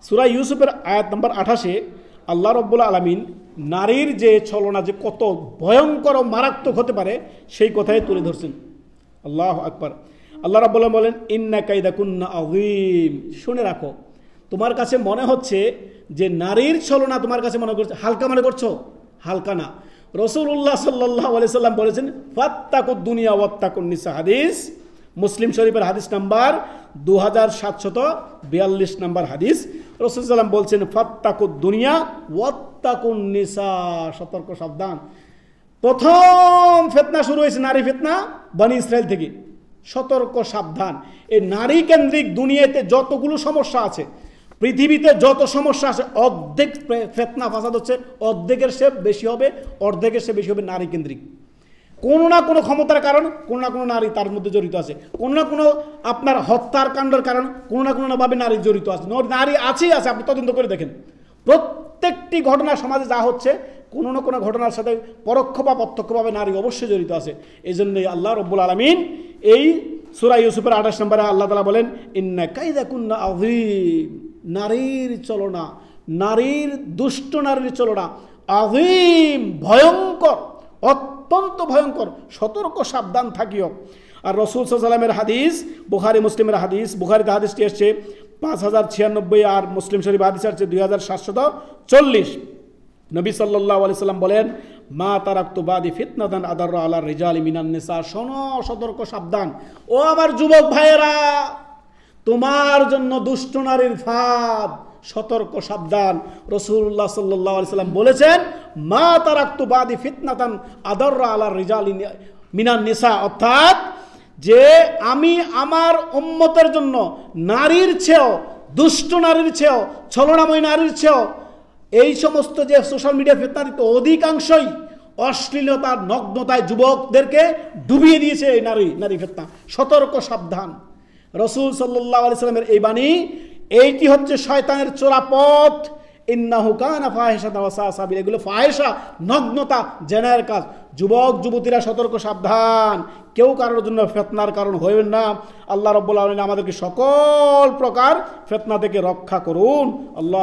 সূরা ইউসুফের আয়াত নম্বর 28-এ আল্লাহ রাব্বুল আলামিন নারীর যে ছলনা যে কত ভয়ঙ্কর ও মারাত্মক হতে পারে সেই কথাই তুলে ধরছেন। আল্লাহু আকবার। আল্লাহ রাব্বুল আলামিন বলেন, ইন্না কাইদাকুন্না আযীম। শুনে রাখো, তোমার কাছে মনে হচ্ছে যে নারীর ছলনা তোমার কাছে মনে করছে হালকা মনে করছো, হালকা না। রাসূলুল্লাহ সাল্লাল্লাহু আলাইহি সাল্লাম বলেছেন, ফাত্তাকুদ দুনিয়া ওয়াত্তাকুন নিসা। হাদিস মুসলিম শরীফের হাদিস নাম্বার 2742 নম্বর হাদিস। রাসূল সাল্লাম বলছেন, ফাত্তাকুদ দুনিয়া ওয়াত্তাকুন নিসা। সতর্ক সাবধান। প্রথম ফিতনা শুরু হয়েছে নারী ফিতনা বনি ইসরাইল থেকে। সতর্ক সাবধান। এই নারী কেন্দ্রিক দুনিয়াতে যতগুলো সমস্যা আছে, পৃথিবীতে যত সমস্যা আছে, অর্ধেক ফিতনা ফাসাদ হচ্ছে অর্ধেকের সে বেশি হবে, অর্ধেকের সে বেশি হবে নারী কেন্দ্রিক। কোনো না কোনো ক্ষমতার কারণ, কোনো না কোনো নারী তার মধ্যে জড়িত আছে। কোনো না কোনো আপনার হত্যার কাণ্ডের কারণ কোনো না কোনোভাবে নারী জড়িত আছে। নারী আছেই আছে, আপনি তদন্ত করে দেখেন। প্রত্যেকটি ঘটনা সমাজে যা হচ্ছে কোনো না কোনো ঘটনার সাথে পরোক্ষ বা প্রত্যক্ষভাবে নারী অবশ্যই জড়িত আছে। এই জন্যই আল্লাহ রাব্বুল আলামিন এই সূরা ইউসুফের 28 নম্বরে আল্লাহ তাআলা বলেন, ইন্না কাইদাকুন্না আযীম। নারীর চলনা, নারীর দুষ্ট নারীর চলনা আযীম, ভয়ঙ্কর, অত্যন্ত ভয়ঙ্কর। সতর্ক সাবধান থাকিও। আর রাসূল সাল্লাল্লাহু আলাইহি ওয়াসাল্লামের হাদিস, বুখারী মুসলিমের হাদিস, বুখারীতে হাদিসটি আসছে 5096 আর মুসলিম শরীফ হাদিস আসছে 2740। নবী সাল্লাল্লাহু আলাইহি সাল্লাম বলেন, মা তারাকতু বাদি ফিতনাতান আদাররা আলা রিজালি মিনান নিসা। শোনো, সতর্ক সাবধান। ও আমার যুবক ভাইয়েরা, তোমার জন্য দুষ্ট নারীর ফাঁদ। সতর্ক সাবধান। রাসূলুল্লাহ সাল্লাল্লাহু আলাইহি সাল্লাম বলেছেন, মা তারাকতু বাদি ফিতনাতান আদাররা আলা রিজালি মিনান নিসা। অর্থাৎ যে আমি আমার উম্মতের জন্য নারীর চেয়েও, দুষ্ট নারীর চেয়েও, ছলনাময় নারীর চেয়েও এই সমস্ত যে সোশ্যাল মিডিয়া ফিতনা দিত অধিকাংশই অশ্লীলতার নগ্নতায় যুবকদেরকে ডুবিয়ে দিয়েছে এই নারী ফিতনা। সতর্ক সাবধান। রাসূল সাল্লাল্লাহু আলাইহি সাল্লামের এই বাণী, এইটি হচ্ছে শয়তানের চোরা পথ। ইন্নাহু কানা ফাহিশাতান ওয়া সাআ সাবিলা। এগুলো ফাহিশা, নগ্নতা, জেনার কাজ। যুবক যুবতীরা সতর্ক সাবধান। কেউ কারোর জন্য ফিতনার কারণ হইবেন না। আল্লাহ রাব্বুল আলামিন আমাদেরকে সকল প্রকার ফিতনা থেকে রক্ষা করুন। আল্লাহ